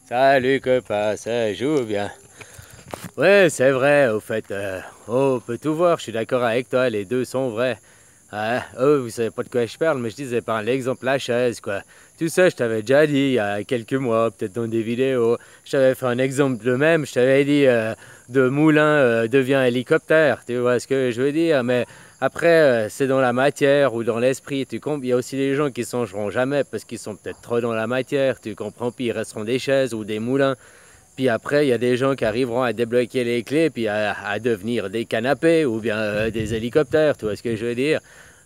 Salut copain, ça joue bien. Ouais, c'est vrai, au fait, on peut tout voir, je suis d'accord avec toi, les deux sont vrais. Oh, vous savez pas de quoi je parle, mais je disais par l'exemple la chaise, quoi. Tout ça, je t'avais déjà dit il y a quelques mois, peut-être dans des vidéos. Je t'avais fait un exemple le même, je t'avais dit de moulin devient hélicoptère, tu vois ce que je veux dire, mais après, c'est dans la matière ou dans l'esprit, tu comprends. Il y a aussi des gens qui songeront jamais parce qu'ils sont peut-être trop dans la matière, tu comprends, puis ils resteront des chaises ou des moulins. Puis après, il y a des gens qui arriveront à débloquer les clés, puis à devenir des canapés ou bien des hélicoptères, tu vois ce que je veux dire?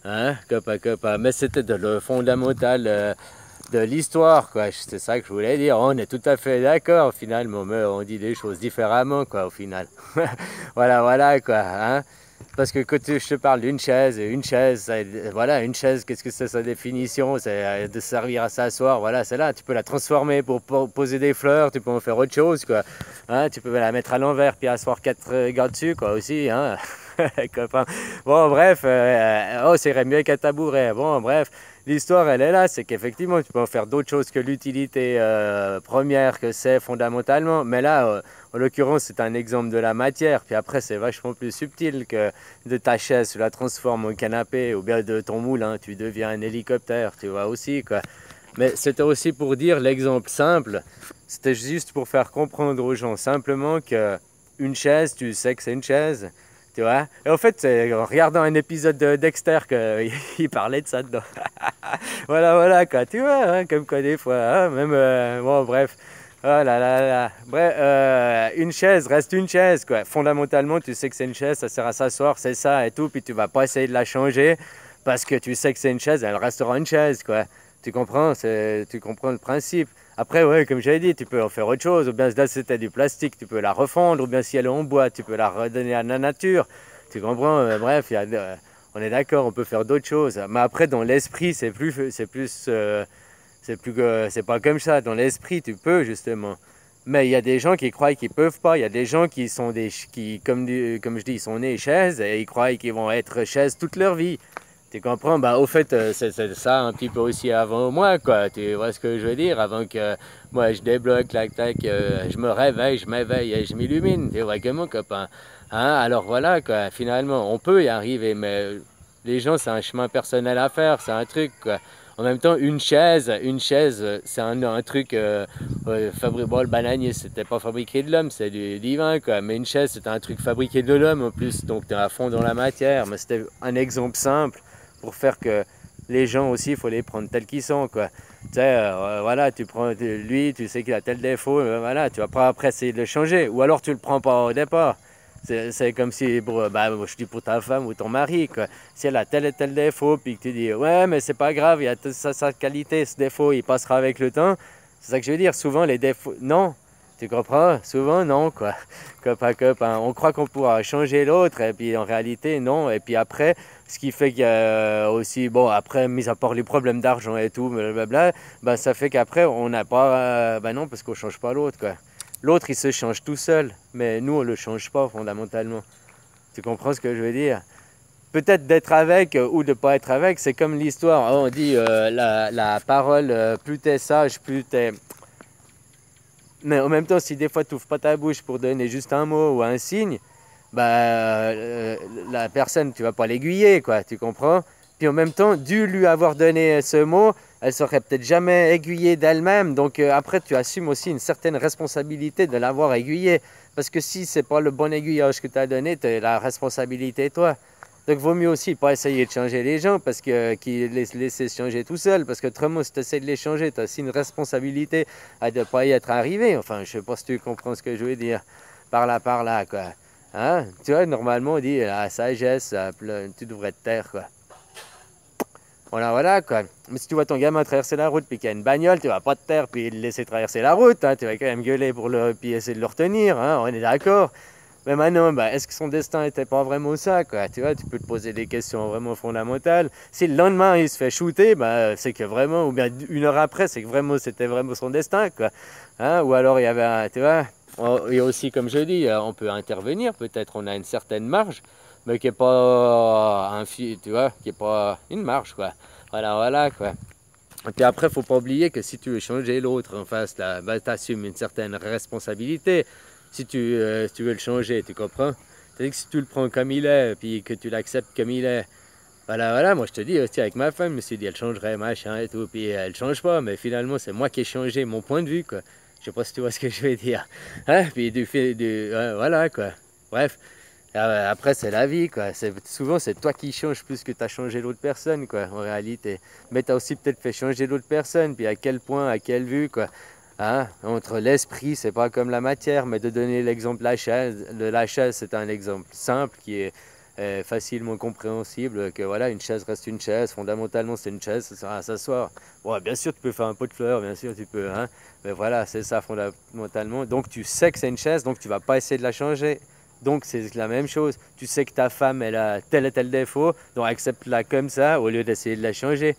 Hein, copa, copa. Mais c'était le fondamental de l'histoire, quoi. C'est ça que je voulais dire. On est tout à fait d'accord, finalement, mais on dit des choses différemment, quoi, au final. Voilà, voilà, quoi. Hein? Parce que quand je te parle une chaise, voilà, une chaise, qu'est-ce que c'est sa définition? C'est de servir à s'asseoir, voilà, c'est là. Tu peux la transformer pour poser des fleurs, tu peux en faire autre chose, quoi. Hein, tu peux la mettre à l'envers puis asseoir quatre gars dessus, quoi, aussi, hein. Copain. Bon, bref, oh, c'est mieux qu'un tabouret. Bon, bref, l'histoire, elle est là, c'est qu'effectivement, tu peux en faire d'autres choses que l'utilité première que c'est fondamentalement. Mais là, en l'occurrence, c'est un exemple de la matière. Puis après, c'est vachement plus subtil que de ta chaise, tu la transformes en canapé, ou bien de ton moulin, tu deviens un hélicoptère, tu vois aussi, quoi. Mais c'était aussi pour dire l'exemple simple. C'était juste pour faire comprendre aux gens simplement que une chaise, tu sais que c'est une chaise. Tu vois? Et en fait, c'est en regardant un épisode de Dexter qu'il parlait de ça dedans. Voilà, voilà, quoi. Tu vois, hein, comme quoi des fois, hein, même, bon, bref. Oh là là là. Bref, une chaise reste une chaise, quoi. Fondamentalement, tu sais que c'est une chaise, ça sert à s'asseoir, c'est ça et tout, puis tu vas pas essayer de la changer parce que tu sais que c'est une chaise, elle restera une chaise, quoi. Tu comprends? Tu comprends le principe. Après, ouais, comme j'avais dit, tu peux en faire autre chose. Ou bien là, c'était du plastique, tu peux la refondre. Ou bien si elle est en bois, tu peux la redonner à la nature. Tu comprends? Bref, on est d'accord, on peut faire d'autres choses. Mais après, dans l'esprit, c'est pas comme ça. Dans l'esprit, tu peux justement. Mais il y a des gens qui croient qu'ils peuvent pas. Il y a des gens qui sont comme je dis, ils sont nés chaises et ils croient qu'ils vont être chaises toute leur vie. Tu comprends? Bah, au fait, c'est ça un petit peu aussi avant moi, quoi. Tu vois ce que je veux dire? Avant que moi je débloque, clac, tac, je me réveille, je m'éveille et je m'illumine. Tu vois comment, copain? Hein? Alors voilà, quoi. Finalement, on peut y arriver, mais les gens, c'est un chemin personnel à faire, c'est un truc, quoi. En même temps, une chaise, c'est un truc bon, le bananier, c'était pas fabriqué de l'homme, c'est du divin, quoi. Mais une chaise, c'est un truc fabriqué de l'homme en plus, donc tu es à fond dans la matière. Mais c'était un exemple simple pour faire que les gens aussi, il faut les prendre tels qu'ils sont, quoi. Tu sais, voilà, tu prends lui, tu sais qu'il a tel défaut, voilà, tu vas pas après essayer de le changer. Ou alors tu le prends pas au départ. C'est comme si, bah, je dis pour ta femme ou ton mari, quoi. Si elle a tel et tel défaut, puis que tu dis, ouais, mais c'est pas grave, il y a sa qualité, ce défaut, il passera avec le temps. C'est ça que je veux dire. Souvent, les défauts, non. Tu comprends? Souvent, non, quoi. Copain, copain. On croit qu'on pourra changer l'autre, et puis en réalité, non. Et puis après, ce qui fait qu'il y a aussi, bon, après, mis à part les problèmes d'argent et tout, blablabla, bah, ça fait qu'après, on n'a pas, bah non, parce qu'on change pas l'autre, quoi. L'autre, il se change tout seul, mais nous, on le change pas fondamentalement. Tu comprends ce que je veux dire? Peut-être d'être avec ou de pas être avec, c'est comme l'histoire. On dit la parole, plus t'es sage, plus t'es. Mais en même temps, si des fois tu n'ouvres pas ta bouche pour donner juste un mot ou un signe, bah, la personne, tu vas pas l'aiguiller, quoi, tu comprends? Puis en même temps, dû lui avoir donné ce mot, elle serait peut-être jamais aiguillée d'elle-même. Donc après, tu assumes aussi une certaine responsabilité de l'avoir aiguillée. Parce que si c'est pas le bon aiguillage que tu as donné, la responsabilité toi. Donc vaut mieux aussi pas essayer de changer les gens parce que qu'ils laisser se changer tout seul. Parce que autrement, si tu essaies de les changer, tu as aussi une responsabilité à ne pas y être arrivé. Enfin, je sais pas si tu comprends ce que je veux dire par là, quoi. Hein? Tu vois, normalement, on dit la sagesse, tu devrais te taire, quoi. Voilà, voilà, quoi. Mais si tu vois ton gamin traverser la route puis qu'il y a une bagnole, tu vas pas te taire puis le laisser traverser la route, hein. Tu vas quand même gueuler pour puis essayer de le retenir, hein. On est d'accord. Mais maintenant, bah, est-ce que son destin n'était pas vraiment ça, quoi? Tu vois, tu peux te poser des questions vraiment fondamentales. Si le lendemain, il se fait shooter, bah, c'est que vraiment, ou bien une heure après, c'est que vraiment, c'était vraiment son destin, quoi. Hein? Ou alors, il y avait tu vois, et aussi, comme je dis, on peut intervenir, peut-être on a une certaine marge, mais qui n'est pas tu vois, qui n'est pas une marge, quoi. Voilà, voilà, quoi. Et puis après, il ne faut pas oublier que si tu veux changer l'autre en face, là, bah, tu assumes une certaine responsabilité. Si tu veux le changer, tu comprends? C'est-à-dire que si tu le prends comme il est, puis que tu l'acceptes comme il est, voilà, moi je te dis, aussi avec ma femme, je me suis dit, elle changerait, machin et tout, puis elle change pas, mais finalement, c'est moi qui ai changé mon point de vue, quoi. Je sais pas si tu vois ce que je veux dire. Hein? Puis voilà, quoi. Bref, après, c'est la vie, quoi. Souvent, c'est toi qui changes plus que tu as changé l'autre personne, quoi, en réalité. Mais tu as aussi peut-être fait changer l'autre personne, puis à quel point, à quelle vue, quoi. Hein? Entre l'esprit, c'est pas comme la matière, mais de donner l'exemple de la chaise, c'est un exemple simple qui est facilement compréhensible, que voilà, une chaise reste une chaise, fondamentalement c'est une chaise, ça sert à s'asseoir. Bon, bien sûr tu peux faire un pot de fleurs, bien sûr tu peux, hein, mais voilà, c'est ça fondamentalement. Donc tu sais que c'est une chaise, donc tu vas pas essayer de la changer. Donc c'est la même chose, tu sais que ta femme elle a tel et tel défaut, donc accepte-la comme ça au lieu d'essayer de la changer.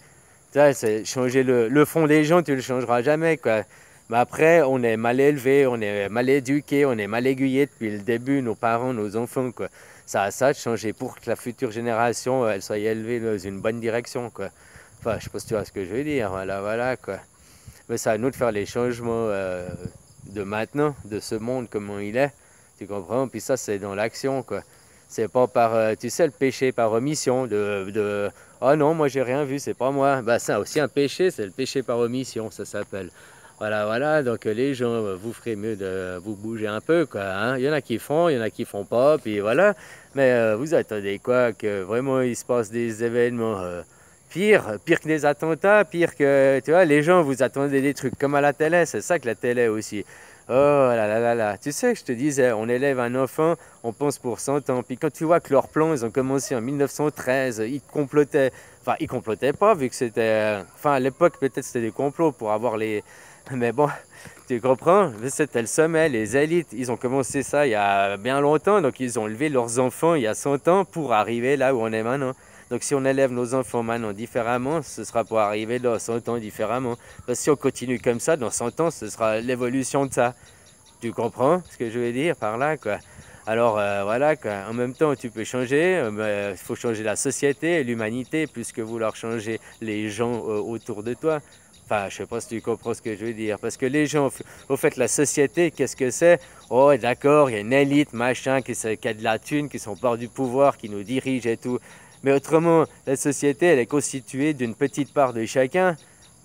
Ça, c'est changer le fond des gens, tu le changeras jamais, quoi. Mais après, on est mal élevé, on est mal éduqué, on est mal aiguillé depuis le début, nos parents, nos enfants, quoi. Ça a ça de changer pour que la future génération, elle soit élevée dans une bonne direction, quoi. Enfin, je sais pas si tu vois ce que je veux dire, voilà, quoi. Mais c'est à nous de faire les changements de maintenant, de ce monde, comment il est, tu comprends? Puis ça, c'est dans l'action, quoi. C'est pas par, tu sais, le péché par omission, oh non, moi j'ai rien vu, c'est pas moi. Bah, ça aussi un péché, c'est le péché par omission, ça s'appelle. Voilà, donc les gens, vous ferez mieux de vous bouger un peu, quoi. Hein. Il y en a qui font, il y en a qui font pas, puis voilà. Mais vous attendez quoi? Que vraiment il se passe des événements pire que des attentats, pire que, tu vois, les gens, vous attendez des trucs comme à la télé, c'est ça que la télé aussi. Oh là. Tu sais, je te disais, on élève un enfant, on pense pour 100 ans. Puis quand tu vois que leurs plans, ils ont commencé en 1913, ils complotaient. Enfin, ils complotaient pas, vu que c'était. Enfin, à l'époque, peut-être c'était des complots pour avoir les. Mais bon, tu comprends? C'était le sommet, les élites. Ils ont commencé ça il y a bien longtemps. Donc, ils ont élevé leurs enfants il y a 100 ans pour arriver là où on est maintenant. Donc, si on élève nos enfants maintenant différemment, ce sera pour arriver dans 100 ans différemment. Parce que si on continue comme ça, dans 100 ans, ce sera l'évolution de ça. Tu comprends ce que je veux dire par là, quoi? Alors, voilà, quoi. En même temps, tu peux changer, mais il faut changer la société, l'humanité, plus que vouloir changer les gens autour de toi. Enfin, je sais pas si tu comprends ce que je veux dire. Parce que les gens, au fait, la société, qu'est-ce que c'est? Oh, d'accord, il y a une élite, machin, qui a de la thune, qui sont part du pouvoir, qui nous dirige et tout. Mais autrement, la société, elle est constituée d'une petite part de chacun.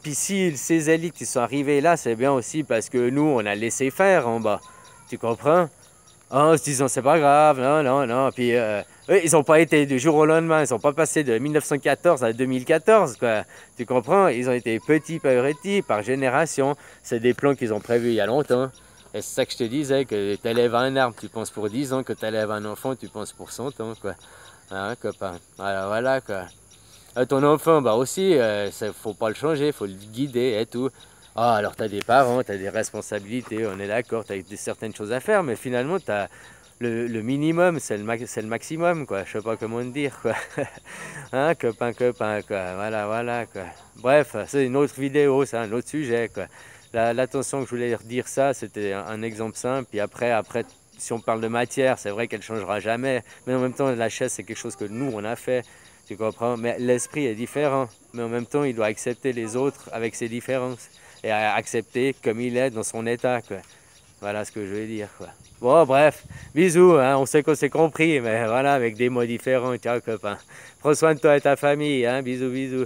Puis si ces élites qui sont arrivées là, c'est bien aussi parce que nous, on a laissé faire en bas. Tu comprends? En se disant, c'est pas grave, non. Puis eux, ils n'ont pas été du jour au lendemain, ils n'ont pas passé de 1914 à 2014, quoi. Tu comprends? Ils ont été petits par génération. C'est des plans qu'ils ont prévus il y a longtemps. Et c'est ça que je te disais, que tu élèves un arbre, tu penses pour 10 ans, que tu élèves un enfant, tu penses pour 100 ans, quoi. Hein, copain? Voilà, quoi. Ton enfant, bah aussi, faut pas le changer, faut le guider et tout. Ah, alors tu as des parents, tu as des responsabilités, on est d'accord, tu as certaines choses à faire, mais finalement, t'as le minimum, c'est le maximum, quoi. Je sais pas comment te dire, quoi. Hein, copain, quoi. Voilà, quoi. Bref, c'est une autre vidéo, c'est un autre sujet, quoi. L'attention que je voulais dire ça, c'était un exemple simple, puis après, si on parle de matière, c'est vrai qu'elle changera jamais, mais en même temps, la chaise, c'est quelque chose que nous, on a fait. Tu comprends? Mais l'esprit est différent. Mais en même temps, il doit accepter les autres avec ses différences. Et accepter comme il est dans son état, quoi. Voilà ce que je veux dire, quoi. Bon, bref. Bisous, hein. On sait qu'on s'est compris, mais voilà, avec des mots différents. Ciao, copain. Prends soin de toi et ta famille, hein. Bisous.